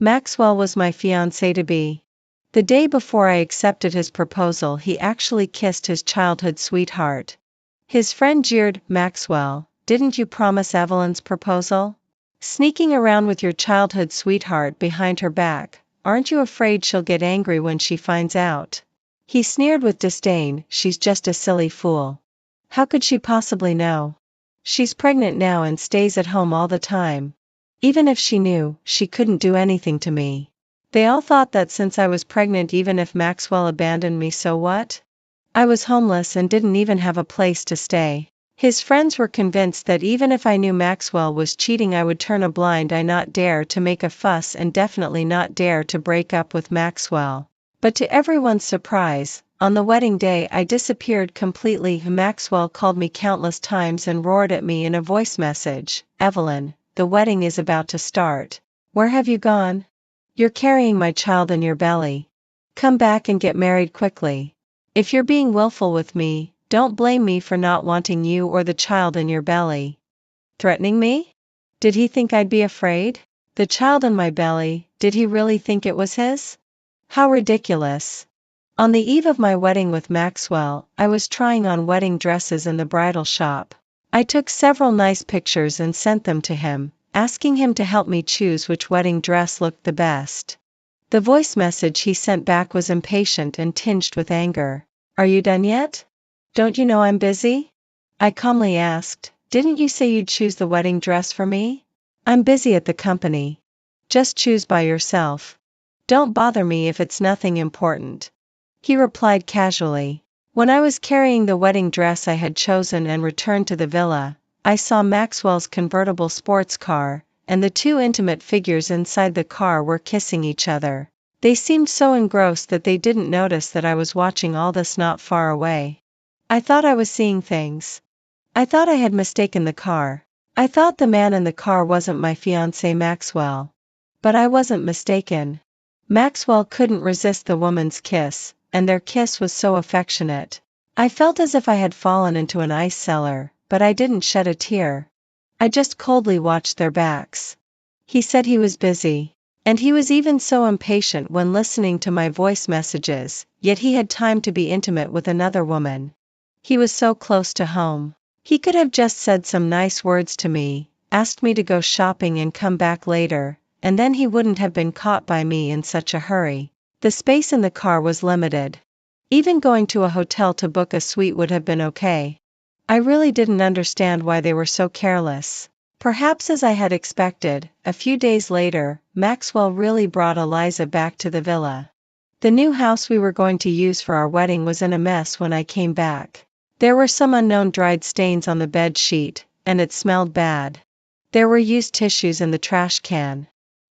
Maxwell was my fiancé-to-be. The day before I accepted his proposal, he actually kissed his childhood sweetheart. His friend jeered, "Maxwell, didn't you promise Evelyn's proposal? Sneaking around with your childhood sweetheart behind her back, aren't you afraid she'll get angry when she finds out?" He sneered with disdain, "She's just a silly fool. How could she possibly know? She's pregnant now and stays at home all the time. Even if she knew, she couldn't do anything to me." They all thought that since I was pregnant, even if Maxwell abandoned me, so what? I was homeless and didn't even have a place to stay. His friends were convinced that even if I knew Maxwell was cheating, I would turn a blind eye, not dare to make a fuss, and definitely not dare to break up with Maxwell. But to everyone's surprise, on the wedding day I disappeared completely. Maxwell called me countless times and roared at me in a voice message, "Evelyn, the wedding is about to start. Where have you gone? You're carrying my child in your belly. Come back and get married quickly. If you're being willful with me, don't blame me for not wanting you or the child in your belly." Threatening me? Did he think I'd be afraid? The child in my belly, did he really think it was his? How ridiculous. On the eve of my wedding with Maxwell, I was trying on wedding dresses in the bridal shop. I took several nice pictures and sent them to him, asking him to help me choose which wedding dress looked the best. The voice message he sent back was impatient and tinged with anger. "Are you done yet? Don't you know I'm busy?" I calmly asked, "Didn't you say you'd choose the wedding dress for me?" "I'm busy at the company. Just choose by yourself. Don't bother me if it's nothing important," he replied casually. When I was carrying the wedding dress I had chosen and returned to the villa, I saw Maxwell's convertible sports car, and the two intimate figures inside the car were kissing each other. They seemed so engrossed that they didn't notice that I was watching all this not far away. I thought I was seeing things. I thought I had mistaken the car. I thought the man in the car wasn't my fiancé Maxwell. But I wasn't mistaken. Maxwell couldn't resist the woman's kiss, and their kiss was so affectionate. I felt as if I had fallen into an ice cellar, but I didn't shed a tear. I just coldly watched their backs. He said he was busy. And he was even so impatient when listening to my voice messages, yet he had time to be intimate with another woman. He was so close to home. He could have just said some nice words to me, asked me to go shopping and come back later, and then he wouldn't have been caught by me in such a hurry. The space in the car was limited. Even going to a hotel to book a suite would have been okay. I really didn't understand why they were so careless. Perhaps as I had expected, a few days later, Maxwell really brought Eliza back to the villa. The new house we were going to use for our wedding was in a mess when I came back. There were some unknown dried stains on the bed sheet, and it smelled bad. There were used tissues in the trash can.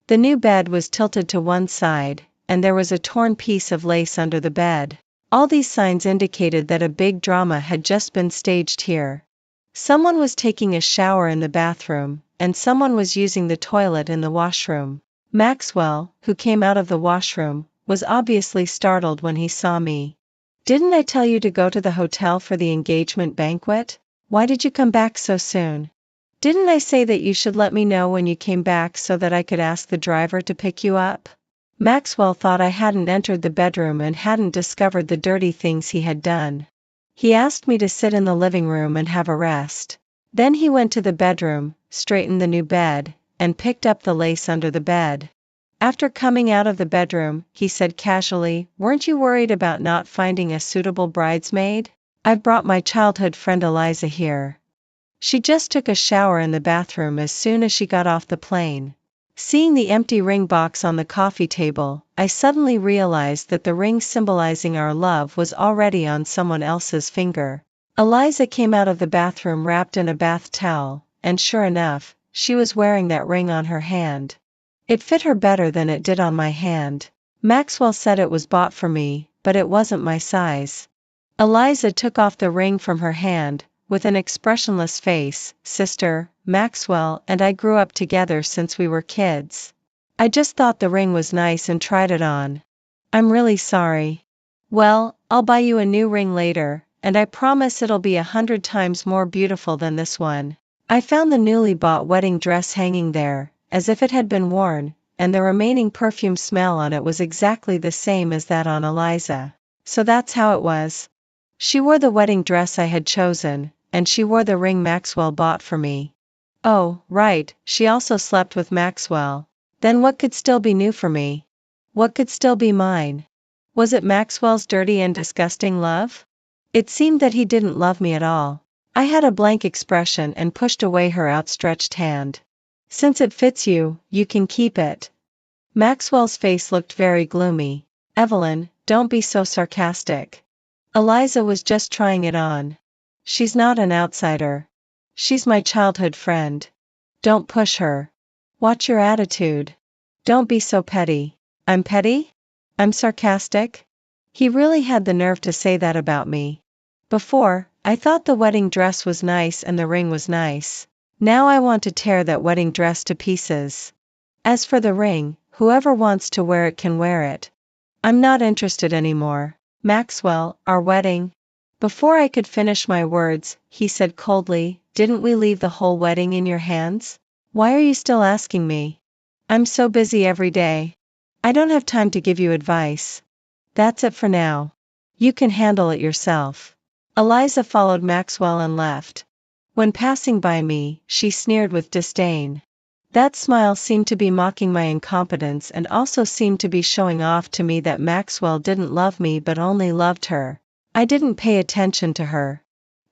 The new bed was tilted to one side, and there was a torn piece of lace under the bed. All these signs indicated that a big drama had just been staged here. Someone was taking a shower in the bathroom, and someone was using the toilet in the washroom. Maxwell, who came out of the washroom, was obviously startled when he saw me. "Didn't I tell you to go to the hotel for the engagement banquet? Why did you come back so soon? Didn't I say that you should let me know when you came back so that I could ask the driver to pick you up?" Maxwell thought I hadn't entered the bedroom and hadn't discovered the dirty things he had done. He asked me to sit in the living room and have a rest. Then he went to the bedroom, straightened the new bed, and picked up the lace under the bed. After coming out of the bedroom, he said casually, "Weren't you worried about not finding a suitable bridesmaid? I've brought my childhood friend Eliza here. She just took a shower in the bathroom as soon as she got off the plane." Seeing the empty ring box on the coffee table, I suddenly realized that the ring symbolizing our love was already on someone else's finger. Eliza came out of the bathroom wrapped in a bath towel, and sure enough, she was wearing that ring on her hand. It fit her better than it did on my hand. Maxwell said it was bought for me, but it wasn't my size. Eliza took off the ring from her hand, with an expressionless face. "Sister, Maxwell and I grew up together since we were kids. I just thought the ring was nice and tried it on. I'm really sorry." "Well, I'll buy you a new ring later, and I promise it'll be 100 times more beautiful than this one." I found the newly bought wedding dress hanging there, as if it had been worn, and the remaining perfume smell on it was exactly the same as that on Eliza. So that's how it was. She wore the wedding dress I had chosen, and she wore the ring Maxwell bought for me. Oh, right, she also slept with Maxwell. Then what could still be new for me? What could still be mine? Was it Maxwell's dirty and disgusting love? It seemed that he didn't love me at all. I had a blank expression and pushed away her outstretched hand. Since it fits you, you can keep it. Maxwell's face looked very gloomy. Evelyn, don't be so sarcastic. Eliza was just trying it on. She's not an outsider. She's my childhood friend. Don't push her. Watch your attitude. Don't be so petty. I'm petty? I'm sarcastic? He really had the nerve to say that about me. Before, I thought the wedding dress was nice and the ring was nice. Now I want to tear that wedding dress to pieces. As for the ring, whoever wants to wear it can wear it. I'm not interested anymore. Maxwell, our wedding. Before I could finish my words, he said coldly, didn't we leave the whole wedding in your hands? Why are you still asking me? I'm so busy every day. I don't have time to give you advice. That's it for now. You can handle it yourself. Eliza followed Maxwell and left. When passing by me, she sneered with disdain. That smile seemed to be mocking my incompetence and also seemed to be showing off to me that Maxwell didn't love me but only loved her. I didn't pay attention to her.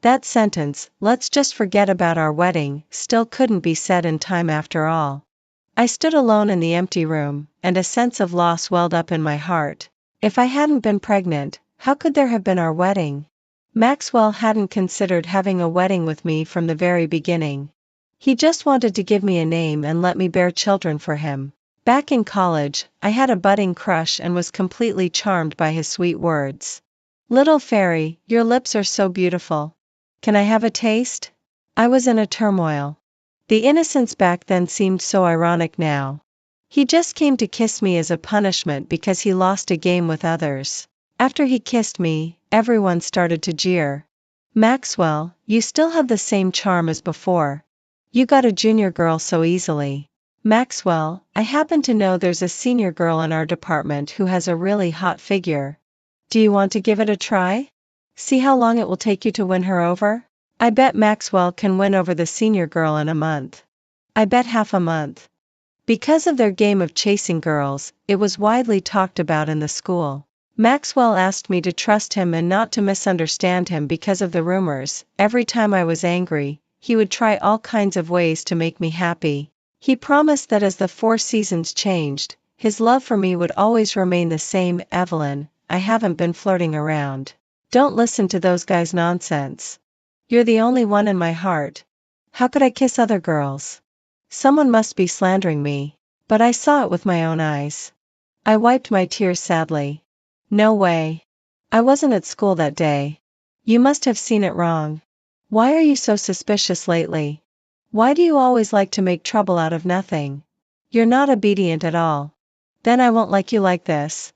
That sentence, let's just forget about our wedding, still couldn't be said in time after all. I stood alone in the empty room, and a sense of loss welled up in my heart. If I hadn't been pregnant, how could there have been our wedding? Maxwell hadn't considered having a wedding with me from the very beginning. He just wanted to give me a name and let me bear children for him. Back in college, I had a budding crush and was completely charmed by his sweet words. Little fairy, your lips are so beautiful. Can I have a taste? I was in a turmoil. The innocence back then seemed so ironic now. He just came to kiss me as a punishment because he lost a game with others. After he kissed me, everyone started to jeer. Maxwell, you still have the same charm as before. You got a junior girl so easily. Maxwell, I happen to know there's a senior girl in our department who has a really hot figure. Do you want to give it a try? See how long it will take you to win her over? I bet Maxwell can win over the senior girl in a month. I bet half a month. Because of their game of chasing girls, it was widely talked about in the school. Maxwell asked me to trust him and not to misunderstand him because of the rumors. Every time I was angry, he would try all kinds of ways to make me happy. He promised that as the 4 seasons changed, his love for me would always remain the same. Evelyn, I haven't been flirting around. Don't listen to those guys' nonsense. You're the only one in my heart. How could I kiss other girls? Someone must be slandering me. But I saw it with my own eyes. I wiped my tears sadly. No way. I wasn't at school that day. You must have seen it wrong. Why are you so suspicious lately? Why do you always like to make trouble out of nothing? You're not obedient at all. Then I won't like you like this.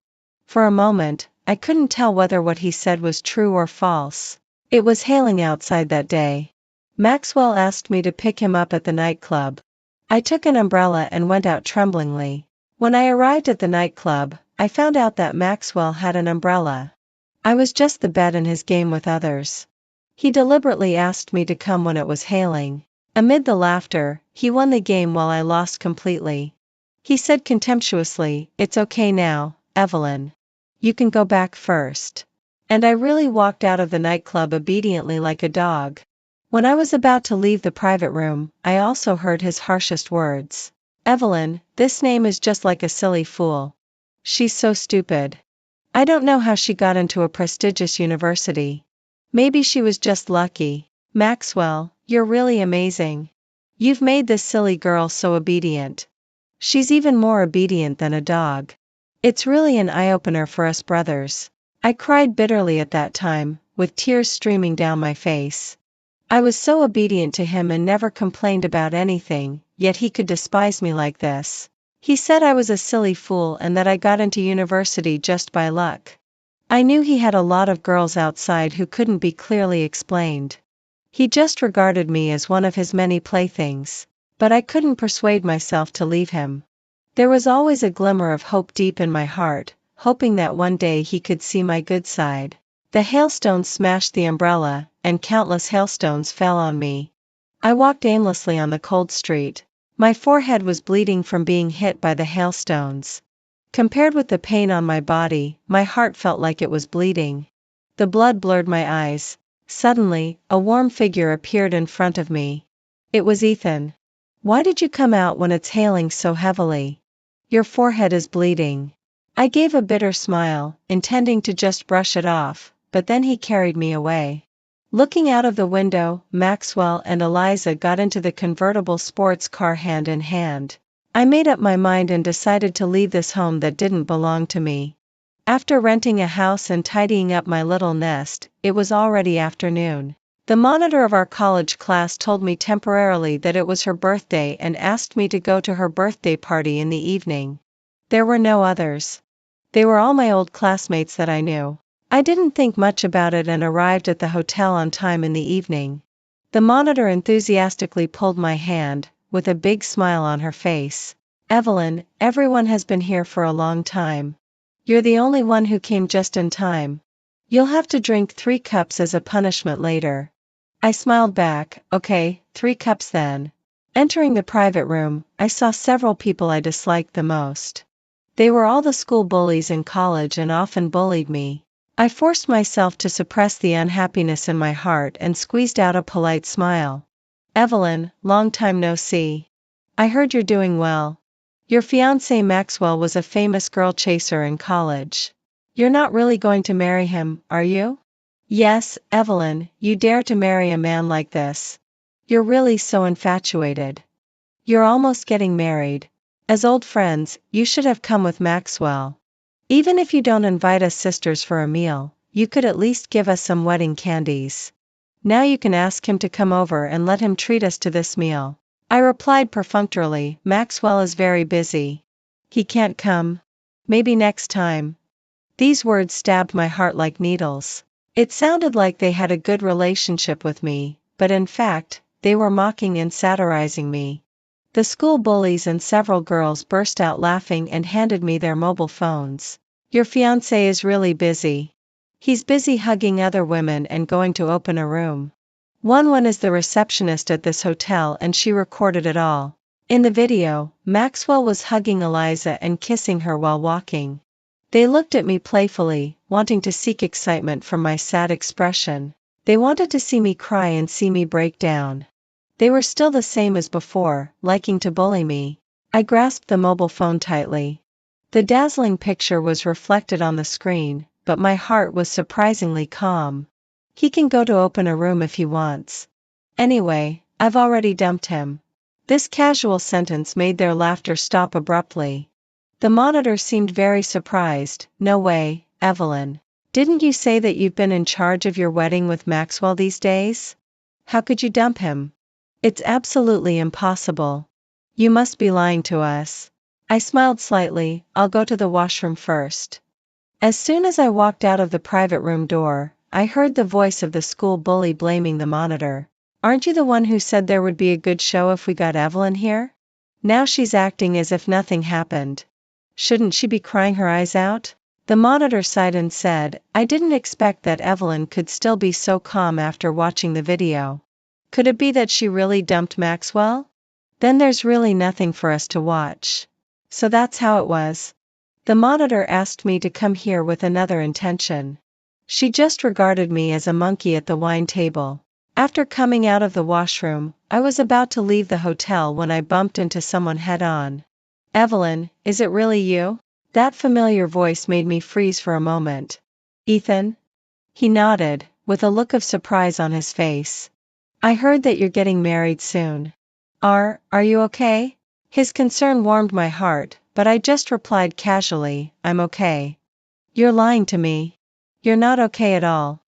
For a moment, I couldn't tell whether what he said was true or false. It was hailing outside that day. Maxwell asked me to pick him up at the nightclub. I took an umbrella and went out tremblingly. When I arrived at the nightclub, I found out that Maxwell had an umbrella. I was just the bet in his game with others. He deliberately asked me to come when it was hailing. Amid the laughter, he won the game while I lost completely. He said contemptuously, "It's okay now, Evelyn. You can go back first." And I really walked out of the nightclub obediently like a dog. When I was about to leave the private room, I also heard his harshest words. "Evelyn, this name is just like a silly fool. She's so stupid. I don't know how she got into a prestigious university. Maybe she was just lucky. Maxwell, you're really amazing. You've made this silly girl so obedient. She's even more obedient than a dog. It's really an eye-opener for us brothers." I cried bitterly at that time, with tears streaming down my face. I was so obedient to him and never complained about anything, yet he could despise me like this. He said I was a silly fool and that I got into university just by luck. I knew he had a lot of girls outside who couldn't be clearly explained. He just regarded me as one of his many playthings. But I couldn't persuade myself to leave him. There was always a glimmer of hope deep in my heart, hoping that one day he could see my good side. The hailstones smashed the umbrella, and countless hailstones fell on me. I walked aimlessly on the cold street. My forehead was bleeding from being hit by the hailstones. Compared with the pain on my body, my heart felt like it was bleeding. The blood blurred my eyes. Suddenly, a warm figure appeared in front of me. It was Ethan. "Why did you come out when it's hailing so heavily? Your forehead is bleeding." I gave a bitter smile, intending to just brush it off, but then he carried me away. Looking out of the window, Maxwell and Eliza got into the convertible sports car hand in hand. I made up my mind and decided to leave this home that didn't belong to me. After renting a house and tidying up my little nest, it was already afternoon. The monitor of our college class told me temporarily that it was her birthday and asked me to go to her birthday party in the evening. There were no others. They were all my old classmates that I knew. I didn't think much about it and arrived at the hotel on time in the evening. The monitor enthusiastically pulled my hand, with a big smile on her face. "Evelyn, everyone has been here for a long time. You're the only one who came just in time. You'll have to drink 3 cups as a punishment later." I smiled back. "Okay, 3 cups then." Entering the private room, I saw several people I disliked the most. They were all the school bullies in college and often bullied me. I forced myself to suppress the unhappiness in my heart and squeezed out a polite smile. "Evelyn, long time no see. I heard you're doing well. Your fiancé Maxwell was a famous girl chaser in college. You're not really going to marry him, are you?" "Yes, Evelyn, you dare to marry a man like this. You're really so infatuated. You're almost getting married. As old friends, you should have come with Maxwell. Even if you don't invite us sisters for a meal, you could at least give us some wedding candies. Now you can ask him to come over and let him treat us to this meal." I replied perfunctorily, "Maxwell is very busy. He can't come. Maybe next time." These words stabbed my heart like needles. It sounded like they had a good relationship with me, but in fact, they were mocking and satirizing me. The school bullies and several girls burst out laughing and handed me their mobile phones. "Your fiancé is really busy. He's busy hugging other women and going to open a room. One is the receptionist at this hotel and she recorded it all." In the video, Maxwell was hugging Eliza and kissing her while walking. They looked at me playfully, wanting to seek excitement from my sad expression. They wanted to see me cry and see me break down. They were still the same as before, liking to bully me. I grasped the mobile phone tightly. The dazzling picture was reflected on the screen, but my heart was surprisingly calm. He can go to open a room if he wants. Anyway, I've already dumped him. This casual sentence made their laughter stop abruptly. The monitor seemed very surprised. "No way, Evelyn. Didn't you say that you've been in charge of your wedding with Maxwell these days? How could you dump him? It's absolutely impossible. You must be lying to us." I smiled slightly. "I'll go to the washroom first." As soon as I walked out of the private room door, I heard the voice of the school bully blaming the monitor. "Aren't you the one who said there would be a good show if we got Evelyn here? Now she's acting as if nothing happened. Shouldn't she be crying her eyes out?" The monitor sighed and said, "I didn't expect that Evelyn could still be so calm after watching the video. Could it be that she really dumped Maxwell? Then there's really nothing for us to watch. So that's how it was." The monitor asked me to come here with another intention. She just regarded me as a monkey at the wine table. After coming out of the washroom, I was about to leave the hotel when I bumped into someone head-on. "Evelyn, is it really you?" That familiar voice made me freeze for a moment. "Ethan?" He nodded, with a look of surprise on his face. "I heard that you're getting married soon. Are you okay?" His concern warmed my heart, but I just replied casually, "I'm okay." "You're lying to me. You're not okay at all.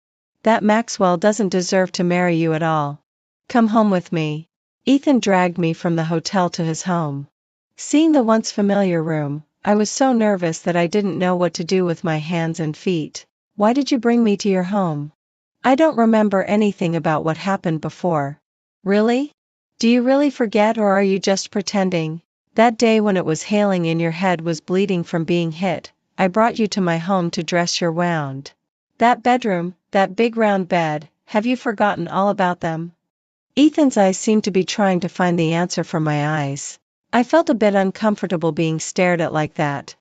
That Maxwell doesn't deserve to marry you at all. Come home with me." Ethan dragged me from the hotel to his home. Seeing the once familiar room, I was so nervous that I didn't know what to do with my hands and feet. "Why did you bring me to your home? I don't remember anything about what happened before." "Really? Do you really forget or are you just pretending?" That day when it was hailing and your head was bleeding from being hit, I brought you to my home to dress your wound. That bedroom, that big round bed, have you forgotten all about them? Ethan's eyes seemed to be trying to find the answer from my eyes. I felt a bit uncomfortable being stared at like that.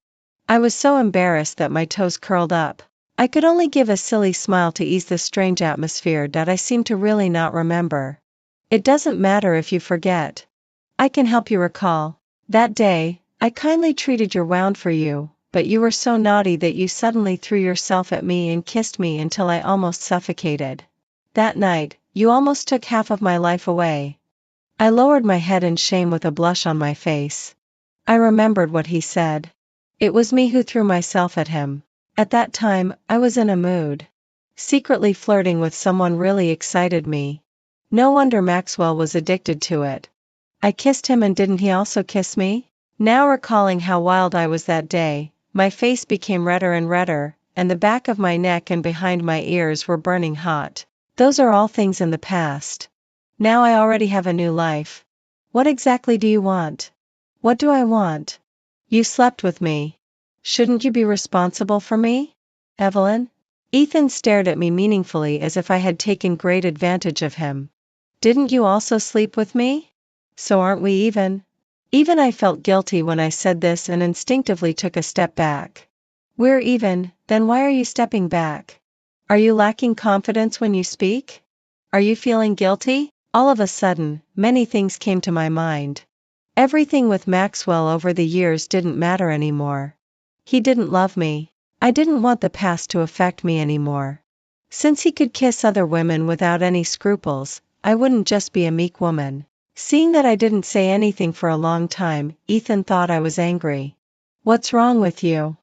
I was so embarrassed that my toes curled up. I could only give a silly smile to ease the strange atmosphere that I seemed to really not remember. It doesn't matter if you forget. I can help you recall. That day, I kindly treated your wound for you, but you were so naughty that you suddenly threw yourself at me and kissed me until I almost suffocated. That night, you almost took half of my life away. I lowered my head in shame with a blush on my face. I remembered what he said. It was me who threw myself at him. At that time, I was in a mood. Secretly flirting with someone really excited me. No wonder Maxwell was addicted to it. I kissed him, and didn't he also kiss me? Now recalling how wild I was that day, my face became redder and redder, and the back of my neck and behind my ears were burning hot. Those are all things in the past. Now I already have a new life. What exactly do you want? What do I want? You slept with me. Shouldn't you be responsible for me? Evelyn? Ethan stared at me meaningfully as if I had taken great advantage of him. Didn't you also sleep with me? So aren't we even? Even I felt guilty when I said this and instinctively took a step back. We're even, then why are you stepping back? Are you lacking confidence when you speak? Are you feeling guilty? All of a sudden, many things came to my mind. Everything with Maxwell over the years didn't matter anymore. He didn't love me. I didn't want the past to affect me anymore. Since he could kiss other women without any scruples, I wouldn't just be a meek woman. Seeing that I didn't say anything for a long time, Ethan thought I was angry. What's wrong with you?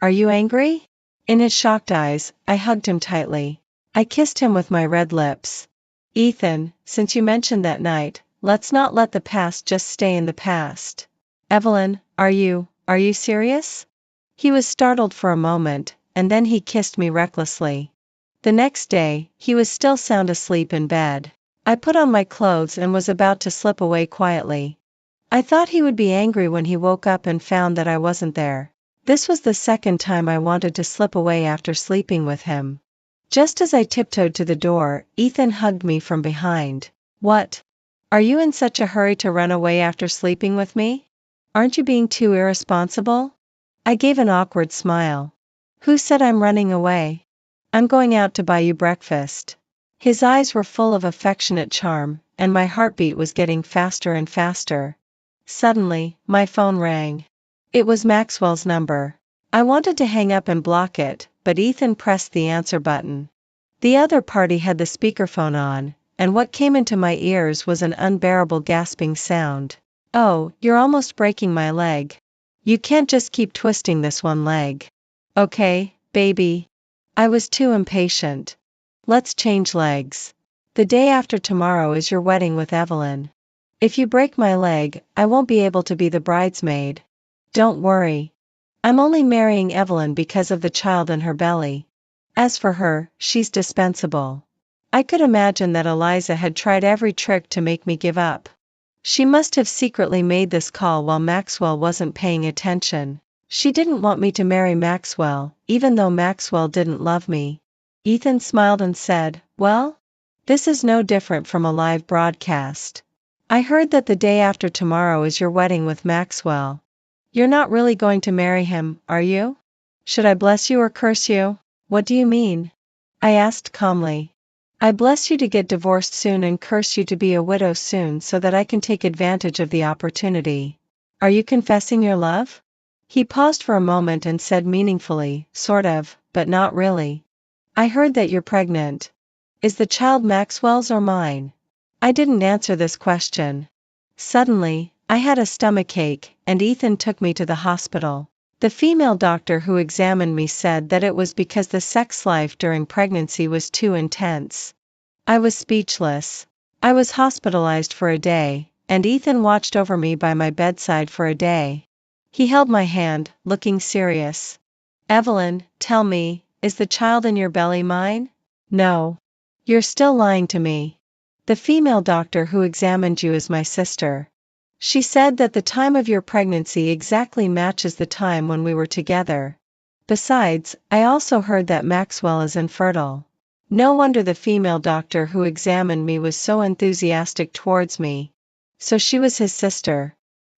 Are you angry? In his shocked eyes, I hugged him tightly. I kissed him with my red lips. Ethan, since you mentioned that night, let's not let the past just stay in the past. Evelyn, are you serious? He was startled for a moment, and then he kissed me recklessly. The next day, he was still sound asleep in bed. I put on my clothes and was about to slip away quietly. I thought he would be angry when he woke up and found that I wasn't there. This was the second time I wanted to slip away after sleeping with him. Just as I tiptoed to the door, Ethan hugged me from behind. What? Are you in such a hurry to run away after sleeping with me? Aren't you being too irresponsible? I gave an awkward smile. Who said I'm running away? I'm going out to buy you breakfast. His eyes were full of affectionate charm, and my heartbeat was getting faster and faster. Suddenly, my phone rang. It was Maxwell's number. I wanted to hang up and block it, but Ethan pressed the answer button. The other party had the speakerphone on, and what came into my ears was an unbearable gasping sound. Oh, you're almost breaking my leg. You can't just keep twisting this one leg. Okay, baby. I was too impatient. Let's change legs. The day after tomorrow is your wedding with Evelyn. If you break my leg, I won't be able to be the bridesmaid. Don't worry. I'm only marrying Evelyn because of the child in her belly. As for her, she's dispensable. I could imagine that Eliza had tried every trick to make me give up. She must have secretly made this call while Maxwell wasn't paying attention. She didn't want me to marry Maxwell, even though Maxwell didn't love me. Ethan smiled and said, well, this is no different from a live broadcast. I heard that the day after tomorrow is your wedding with Maxwell. You're not really going to marry him, are you? Should I bless you or curse you? What do you mean? I asked calmly. I bless you to get divorced soon and curse you to be a widow soon so that I can take advantage of the opportunity. Are you confessing your love? He paused for a moment and said meaningfully, sort of, but not really. I heard that you're pregnant. Is the child Maxwell's or mine? I didn't answer this question. Suddenly, I had a stomachache, and Ethan took me to the hospital. The female doctor who examined me said that it was because the sex life during pregnancy was too intense. I was speechless. I was hospitalized for a day, and Ethan watched over me by my bedside for a day. He held my hand, looking serious. Evelyn, tell me, is the child in your belly mine? No. You're still lying to me. The female doctor who examined you is my sister. She said that the time of your pregnancy exactly matches the time when we were together. Besides, I also heard that Maxwell is infertile. No wonder the female doctor who examined me was so enthusiastic towards me. So she was his sister.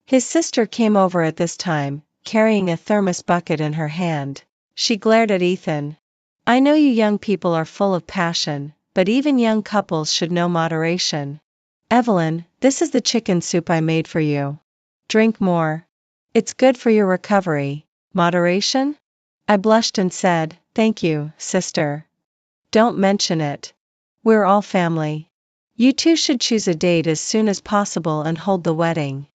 His sister came over at this time, carrying a thermos bucket in her hand. She glared at Ethan. I know you young people are full of passion, but even young couples should know moderation. Evelyn, this is the chicken soup I made for you. Drink more. It's good for your recovery. Moderation? I blushed and said, thank you, sister. Don't mention it. We're all family. You two should choose a date as soon as possible and hold the wedding.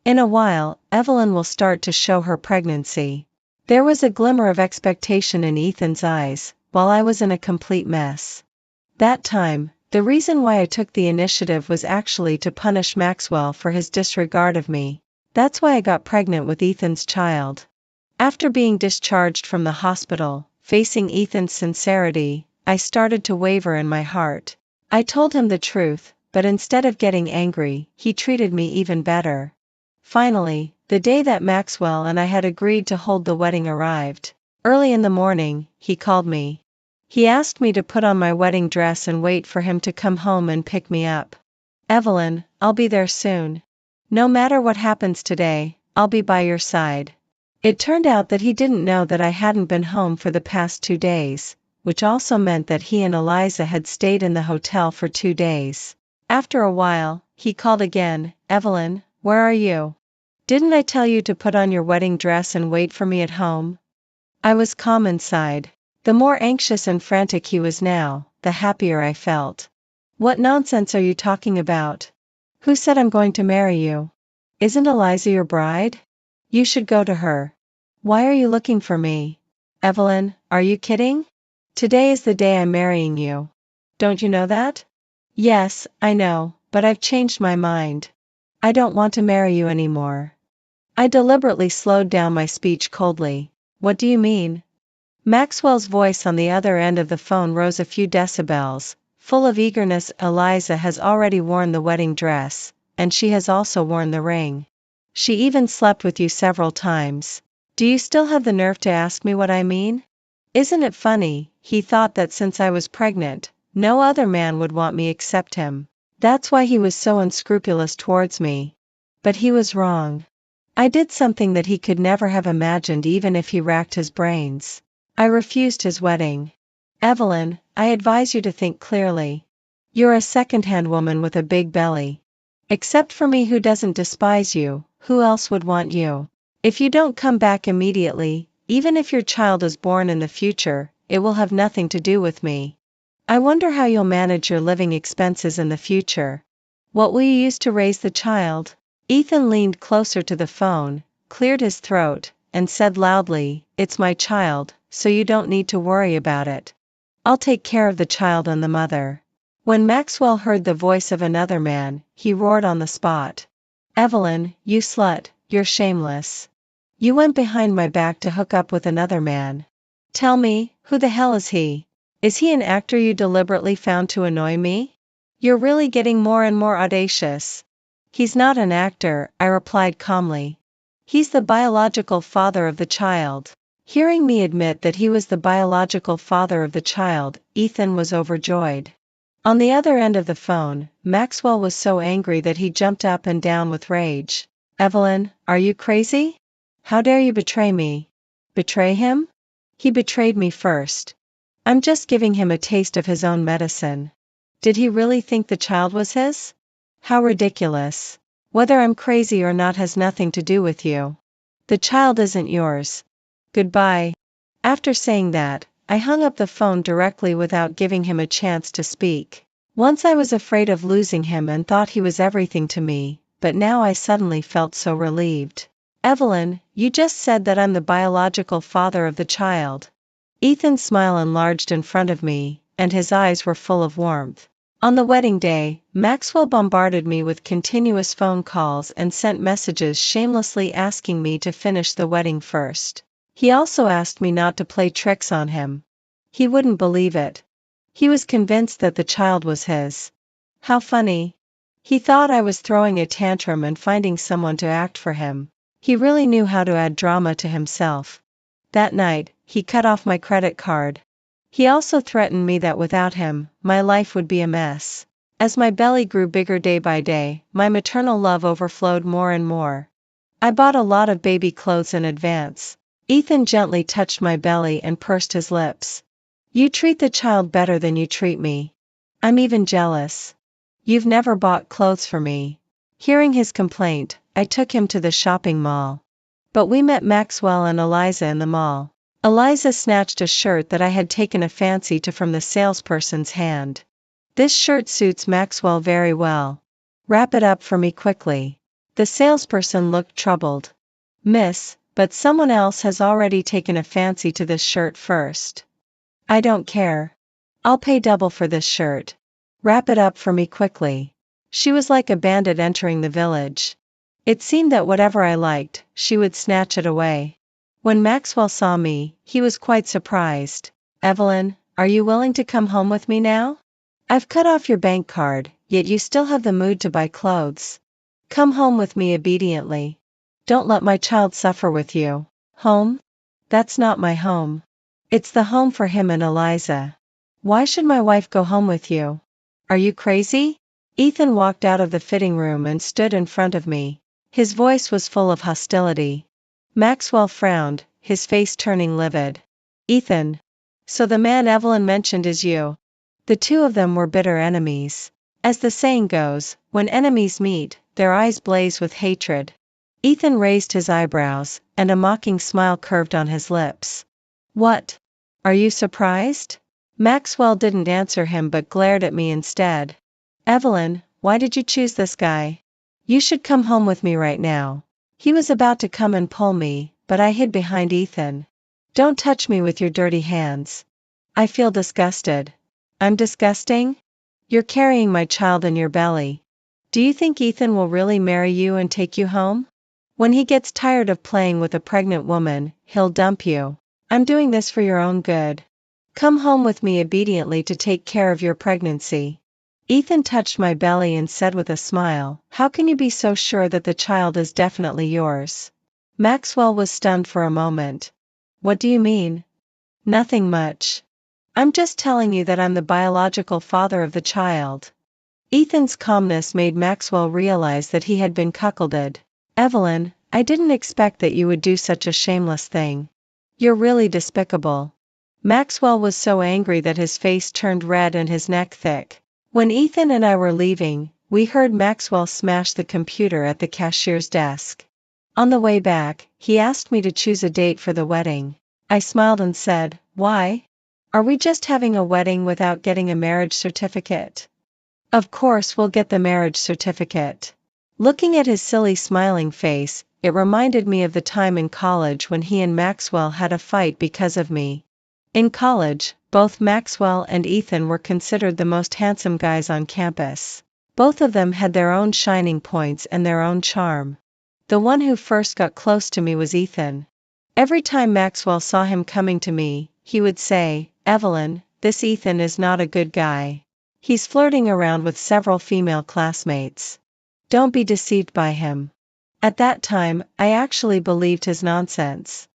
In a while, Evelyn will start to show her pregnancy. There was a glimmer of expectation in Ethan's eyes, while I was in a complete mess. That time, the reason why I took the initiative was actually to punish Maxwell for his disregard of me. That's why I got pregnant with Ethan's child. After being discharged from the hospital, facing Ethan's sincerity, I started to waver in my heart. I told him the truth, but instead of getting angry, he treated me even better. Finally, the day that Maxwell and I had agreed to hold the wedding arrived. Early in the morning, he called me. He asked me to put on my wedding dress and wait for him to come home and pick me up. Evelyn, I'll be there soon. No matter what happens today, I'll be by your side. It turned out that he didn't know that I hadn't been home for the past 2 days, which also meant that he and Eliza had stayed in the hotel for 2 days. After a while, he called again, Evelyn, where are you? Didn't I tell you to put on your wedding dress and wait for me at home? I was calm inside. The more anxious and frantic he was now, the happier I felt. What nonsense are you talking about? Who said I'm going to marry you? Isn't Eliza your bride? You should go to her. Why are you looking for me? Evelyn, are you kidding? Today is the day I'm marrying you. Don't you know that? Yes, I know, but I've changed my mind. I don't want to marry you anymore. I deliberately slowed down my speech coldly. What do you mean? Maxwell's voice on the other end of the phone rose a few decibels, full of eagerness. Eliza has already worn the wedding dress, and she has also worn the ring. She even slept with you several times. Do you still have the nerve to ask me what I mean? Isn't it funny, he thought that since I was pregnant, no other man would want me except him. That's why he was so unscrupulous towards me. But he was wrong. I did something that he could never have imagined even if he racked his brains. I refused his wedding. Evelyn, I advise you to think clearly. You're a second-hand woman with a big belly. Except for me who doesn't despise you, who else would want you? If you don't come back immediately, even if your child is born in the future, it will have nothing to do with me. I wonder how you'll manage your living expenses in the future. What will you use to raise the child? Ethan leaned closer to the phone, cleared his throat, and said loudly, it's my child, so you don't need to worry about it. I'll take care of the child and the mother. When Maxwell heard the voice of another man, he roared on the spot. Evelyn, you slut, you're shameless. You went behind my back to hook up with another man. Tell me, who the hell is he? Is he an actor you deliberately found to annoy me? You're really getting more and more audacious. He's not an actor, I replied calmly. He's the biological father of the child. Hearing me admit that he was the biological father of the child, Ethan was overjoyed. On the other end of the phone, Maxwell was so angry that he jumped up and down with rage. Evelyn, are you crazy? How dare you betray me? Betray him? He betrayed me first. I'm just giving him a taste of his own medicine. Did he really think the child was his? How ridiculous. Whether I'm crazy or not has nothing to do with you. The child isn't yours. Goodbye. After saying that, I hung up the phone directly without giving him a chance to speak. Once I was afraid of losing him and thought he was everything to me, but now I suddenly felt so relieved. Evelyn, you just said that I'm the biological father of the child. Ethan's smile enlarged in front of me, and his eyes were full of warmth. On the wedding day, Maxwell bombarded me with continuous phone calls and sent messages shamelessly asking me to finish the wedding first. He also asked me not to play tricks on him. He wouldn't believe it. He was convinced that the child was his. How funny. He thought I was throwing a tantrum and finding someone to act for him. He really knew how to add drama to himself. That night, he cut off my credit card. He also threatened me that without him, my life would be a mess. As my belly grew bigger day by day, my maternal love overflowed more and more. I bought a lot of baby clothes in advance. Ethan gently touched my belly and pursed his lips. You treat the child better than you treat me. I'm even jealous. You've never bought clothes for me. Hearing his complaint, I took him to the shopping mall. But we met Maxwell and Eliza in the mall. Eliza snatched a shirt that I had taken a fancy to from the salesperson's hand. This shirt suits Maxwell very well. Wrap it up for me quickly. The salesperson looked troubled. Miss, but someone else has already taken a fancy to this shirt first. I don't care. I'll pay double for this shirt. Wrap it up for me quickly. She was like a bandit entering the village. It seemed that whatever I liked, she would snatch it away. When Maxwell saw me, he was quite surprised. Evelyn, are you willing to come home with me now? I've cut off your bank card, yet you still have the mood to buy clothes. Come home with me obediently. Don't let my child suffer with you. Home? That's not my home. It's the home for him and Eliza. Why should my wife go home with you? Are you crazy? Ethan walked out of the fitting room and stood in front of me. His voice was full of hostility. Maxwell frowned, his face turning livid. Ethan. So the man Evelyn mentioned is you. The two of them were bitter enemies. As the saying goes, when enemies meet, their eyes blaze with hatred. Ethan raised his eyebrows, and a mocking smile curved on his lips. What? Are you surprised? Maxwell didn't answer him but glared at me instead. Evelyn, why did you choose this guy? You should come home with me right now. He was about to come and pull me, but I hid behind Ethan. Don't touch me with your dirty hands. I feel disgusted. I'm disgusting? You're carrying my child in your belly. Do you think Ethan will really marry you and take you home? When he gets tired of playing with a pregnant woman, he'll dump you. I'm doing this for your own good. Come home with me obediently to take care of your pregnancy. Ethan touched my belly and said with a smile, how can you be so sure that the child is definitely yours? Maxwell was stunned for a moment. What do you mean? Nothing much. I'm just telling you that I'm the biological father of the child. Ethan's calmness made Maxwell realize that he had been cuckolded. Evelyn, I didn't expect that you would do such a shameless thing. You're really despicable. Maxwell was so angry that his face turned red and his neck thick. When Ethan and I were leaving, we heard Maxwell smash the computer at the cashier's desk. On the way back, he asked me to choose a date for the wedding. I smiled and said, why? Are we just having a wedding without getting a marriage certificate? Of course we'll get the marriage certificate. Looking at his silly smiling face, it reminded me of the time in college when he and Maxwell had a fight because of me. In college, both Maxwell and Ethan were considered the most handsome guys on campus. Both of them had their own shining points and their own charm. The one who first got close to me was Ethan. Every time Maxwell saw him coming to me, he would say, Evelyn, this Ethan is not a good guy. He's flirting around with several female classmates. Don't be deceived by him. At that time, I actually believed his nonsense.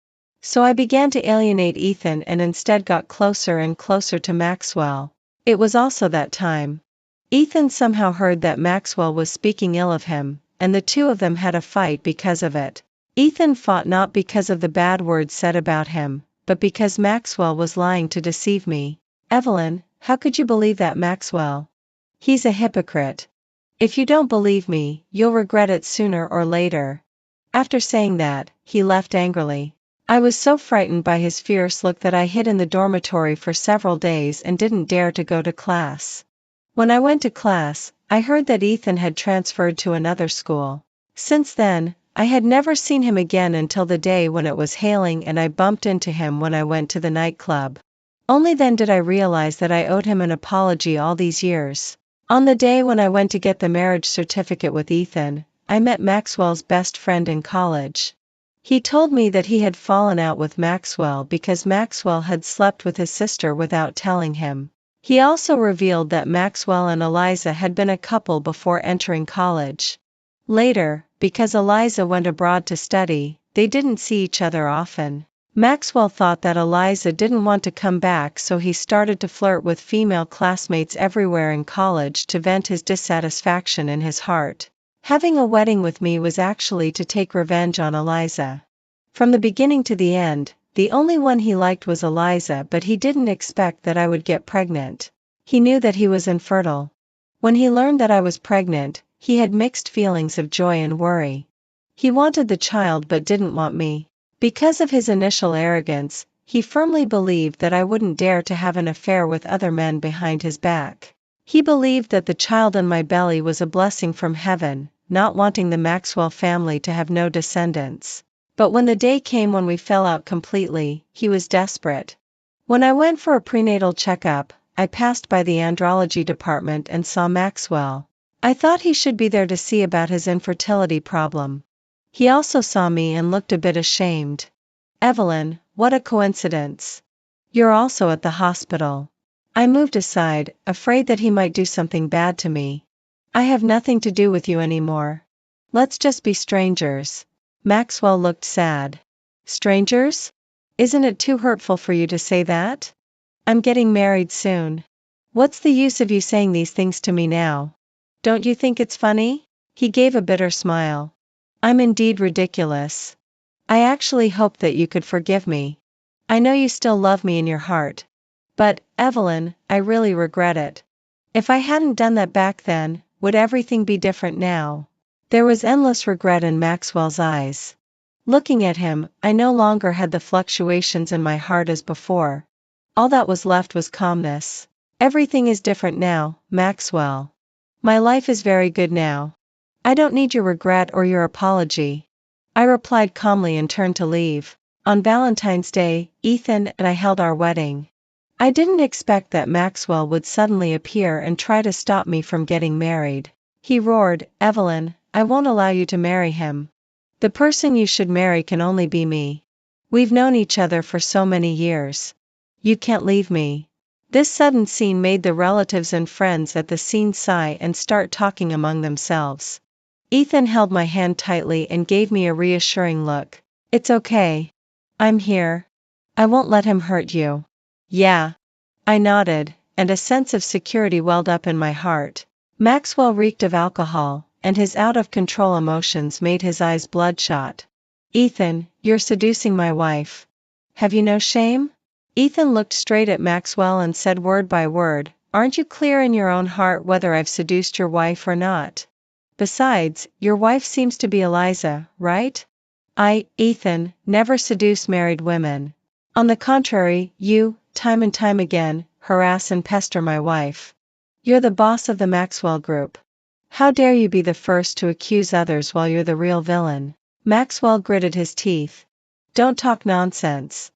So I began to alienate Ethan and instead got closer and closer to Maxwell. It was also that time. Ethan somehow heard that Maxwell was speaking ill of him, and the two of them had a fight because of it. Ethan fought not because of the bad words said about him, but because Maxwell was lying to deceive me. Evelyn, how could you believe that Maxwell? He's a hypocrite. If you don't believe me, you'll regret it sooner or later. After saying that, he left angrily. I was so frightened by his fierce look that I hid in the dormitory for several days and didn't dare to go to class. When I went to class, I heard that Ethan had transferred to another school. Since then, I had never seen him again until the day when it was hailing and I bumped into him when I went to the nightclub. Only then did I realize that I owed him an apology all these years. On the day when I went to get the marriage certificate with Ethan, I met Maxwell's best friend in college. He told me that he had fallen out with Maxwell because Maxwell had slept with his sister without telling him. He also revealed that Maxwell and Eliza had been a couple before entering college. Later, because Eliza went abroad to study, they didn't see each other often. Maxwell thought that Eliza didn't want to come back, so he started to flirt with female classmates everywhere in college to vent his dissatisfaction in his heart. Having a wedding with me was actually to take revenge on Eliza. From the beginning to the end, the only one he liked was Eliza, but he didn't expect that I would get pregnant. He knew that he was infertile. When he learned that I was pregnant, he had mixed feelings of joy and worry. He wanted the child but didn't want me. Because of his initial arrogance, he firmly believed that I wouldn't dare to have an affair with other men behind his back. He believed that the child in my belly was a blessing from heaven, not wanting the Maxwell family to have no descendants. But when the day came when we fell out completely, he was desperate. When I went for a prenatal checkup, I passed by the andrology department and saw Maxwell. I thought he should be there to see about his infertility problem. He also saw me and looked a bit ashamed. "Evelyn, what a coincidence. You're also at the hospital." I moved aside, afraid that he might do something bad to me. "I have nothing to do with you anymore. Let's just be strangers." Maxwell looked sad. "Strangers? Isn't it too hurtful for you to say that? I'm getting married soon. What's the use of you saying these things to me now? Don't you think it's funny?" He gave a bitter smile. "I'm indeed ridiculous. I actually hope that you could forgive me. I know you still love me in your heart. But, Evelyn, I really regret it. If I hadn't done that back then, would everything be different now?" There was endless regret in Maxwell's eyes. Looking at him, I no longer had the fluctuations in my heart as before. All that was left was calmness. "Everything is different now, Maxwell. My life is very good now. I don't need your regret or your apology." I replied calmly and turned to leave. On Valentine's Day, Ethan and I held our wedding. I didn't expect that Maxwell would suddenly appear and try to stop me from getting married. He roared, "Evelyn, I won't allow you to marry him. The person you should marry can only be me. We've known each other for so many years. You can't leave me." This sudden scene made the relatives and friends at the scene sigh and start talking among themselves. Ethan held my hand tightly and gave me a reassuring look. "It's okay. I'm here. I won't let him hurt you." "Yeah." I nodded, and a sense of security welled up in my heart. Maxwell reeked of alcohol, and his out-of-control emotions made his eyes bloodshot. "Ethan, you're seducing my wife. Have you no shame?" Ethan looked straight at Maxwell and said word by word, "Aren't you clear in your own heart whether I've seduced your wife or not? Besides, your wife seems to be Eliza, right? Ethan, never seduce married women. On the contrary, you, time and time again, harass and pester my wife. You're the boss of the Maxwell Group. How dare you be the first to accuse others while you're the real villain?" Maxwell gritted his teeth. "Don't talk nonsense.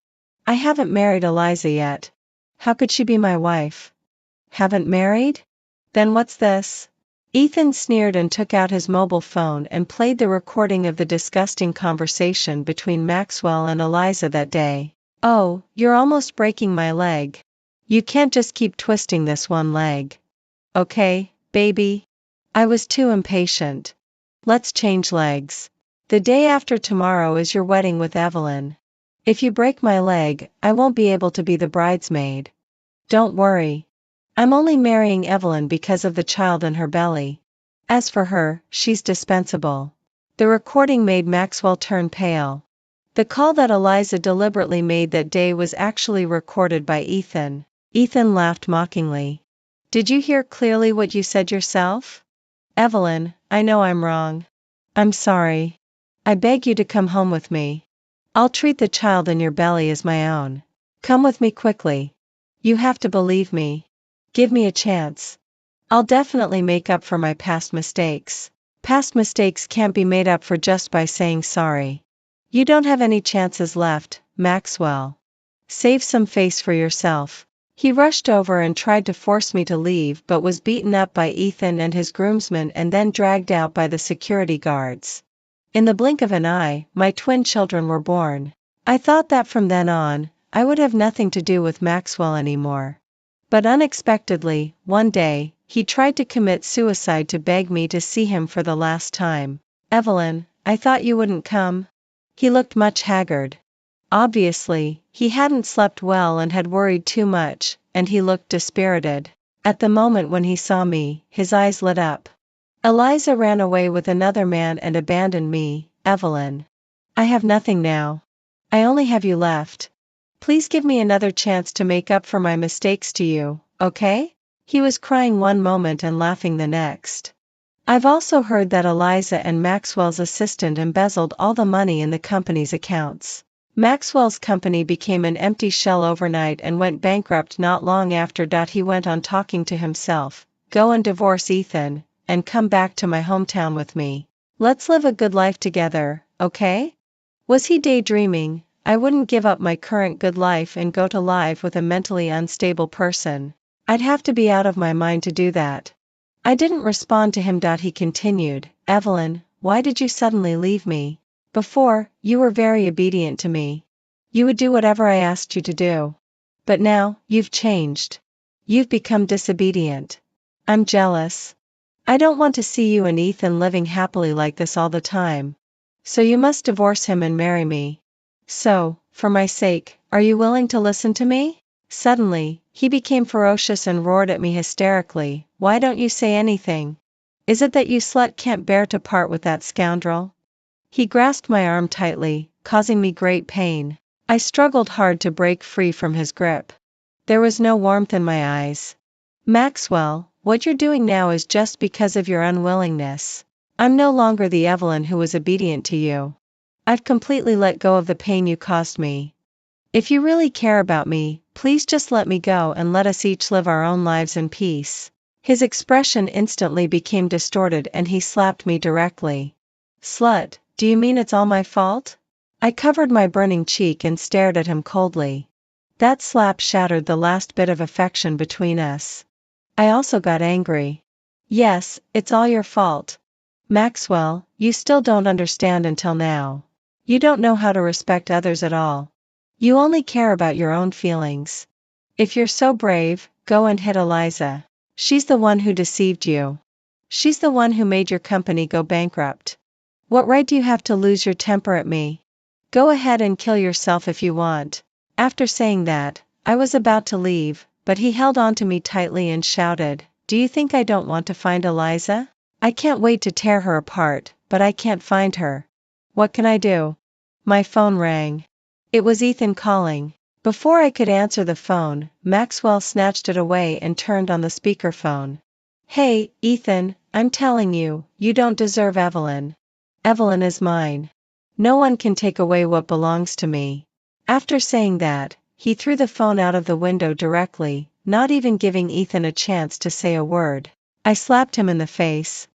I haven't married Eliza yet. How could she be my wife?" "Haven't married? Then what's this?" Ethan sneered and took out his mobile phone and played the recording of the disgusting conversation between Maxwell and Eliza that day. "Oh, you're almost breaking my leg. You can't just keep twisting this one leg. Okay, baby?" I was too impatient. "Let's change legs. The day after tomorrow is your wedding with Evelyn. If you break my leg, I won't be able to be the bridesmaid. Don't worry. I'm only marrying Evelyn because of the child in her belly. As for her, she's dispensable." The recording made Maxwell turn pale. The call that Eliza deliberately made that day was actually recorded by Ethan. Ethan laughed mockingly. "Did you hear clearly what you said yourself? Evelyn, I know I'm wrong. I'm sorry. I beg you to come home with me. I'll treat the child in your belly as my own. Come with me quickly. You have to believe me. Give me a chance. I'll definitely make up for my past mistakes." "Past mistakes can't be made up for just by saying sorry. You don't have any chances left, Maxwell. Save some face for yourself." He rushed over and tried to force me to leave but was beaten up by Ethan and his groomsmen and then dragged out by the security guards. In the blink of an eye, my twin children were born. I thought that from then on, I would have nothing to do with Maxwell anymore. But unexpectedly, one day, he tried to commit suicide to beg me to see him for the last time. Evelyn, I thought you wouldn't come. He looked much haggard. Obviously, he hadn't slept well and had worried too much, and he looked dispirited. At the moment when he saw me, his eyes lit up. Eliza ran away with another man and abandoned me, Evelyn. I have nothing now. I only have you left. Please give me another chance to make up for my mistakes to you, okay? He was crying one moment and laughing the next. I've also heard that Eliza and Maxwell's assistant embezzled all the money in the company's accounts. Maxwell's company became an empty shell overnight and went bankrupt not long after. He went on talking to himself, go and divorce Ethan, and come back to my hometown with me. Let's live a good life together, okay? Was he daydreaming? I wouldn't give up my current good life and go to live with a mentally unstable person. I'd have to be out of my mind to do that. I didn't respond to him. He continued, Evelyn, why did you suddenly leave me? Before, you were very obedient to me. You would do whatever I asked you to do. But now, you've changed. You've become disobedient. I'm jealous. I don't want to see you and Ethan living happily like this all the time. So you must divorce him and marry me. So, for my sake, are you willing to listen to me? Suddenly, he became ferocious and roared at me hysterically, why don't you say anything? Is it that you slut can't bear to part with that scoundrel? He grasped my arm tightly, causing me great pain. I struggled hard to break free from his grip. There was no warmth in my eyes. Maxwell, what you're doing now is just because of your unwillingness. I'm no longer the Evelyn who was obedient to you. I've completely let go of the pain you caused me. If you really care about me, please just let me go and let us each live our own lives in peace. His expression instantly became distorted and he slapped me directly. Slut, do you mean it's all my fault? I covered my burning cheek and stared at him coldly. That slap shattered the last bit of affection between us. I also got angry. Yes, it's all your fault. Maxwell, you still don't understand until now. You don't know how to respect others at all. You only care about your own feelings. If you're so brave, go and hit Eliza. She's the one who deceived you. She's the one who made your company go bankrupt. What right do you have to lose your temper at me? Go ahead and kill yourself if you want. After saying that, I was about to leave, but he held on to me tightly and shouted, do you think I don't want to find Eliza? I can't wait to tear her apart, but I can't find her. What can I do? My phone rang. It was Ethan calling. Before I could answer the phone, Maxwell snatched it away and turned on the speakerphone. Hey, Ethan, I'm telling you, you don't deserve Evelyn. Evelyn is mine. No one can take away what belongs to me. After saying that, he threw the phone out of the window directly, not even giving Ethan a chance to say a word. I slapped him in the face.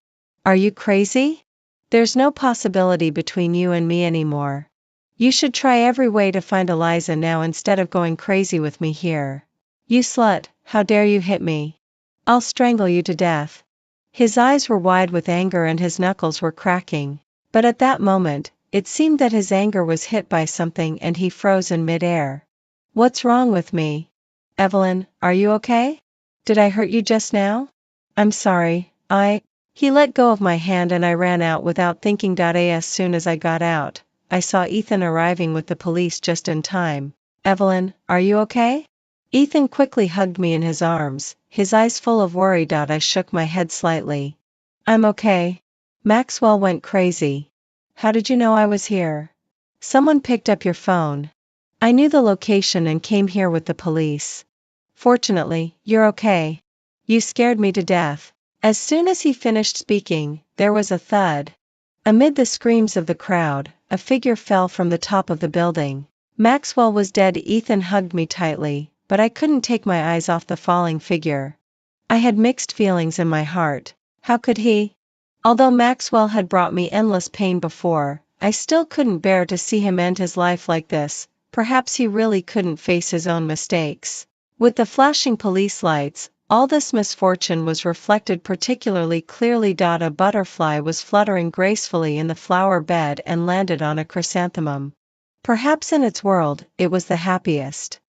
Are you crazy? There's no possibility between you and me anymore. You should try every way to find Eliza now instead of going crazy with me here. You slut, how dare you hit me? I'll strangle you to death. His eyes were wide with anger and his knuckles were cracking. But at that moment, it seemed that his anger was hit by something and he froze in midair. What's wrong with me? Evelyn, are you okay? Did I hurt you just now? I'm sorry, He let go of my hand and I ran out without thinking. As soon as I got out, I saw Ethan arriving with the police just in time. Evelyn, are you okay? Ethan quickly hugged me in his arms, his eyes full of worry. I shook my head slightly. I'm okay. Maxwell went crazy. How did you know I was here? Someone picked up your phone. I knew the location and came here with the police. Fortunately, you're okay. You scared me to death. As soon as he finished speaking, there was a thud. Amid the screams of the crowd, a figure fell from the top of the building. Maxwell was dead. Ethan hugged me tightly, but I couldn't take my eyes off the falling figure. I had mixed feelings in my heart. How could he? Although Maxwell had brought me endless pain before, I still couldn't bear to see him end his life like this. Perhaps he really couldn't face his own mistakes. With the flashing police lights, all this misfortune was reflected particularly clearly. A butterfly was fluttering gracefully in the flower bed and landed on a chrysanthemum. Perhaps in its world, it was the happiest.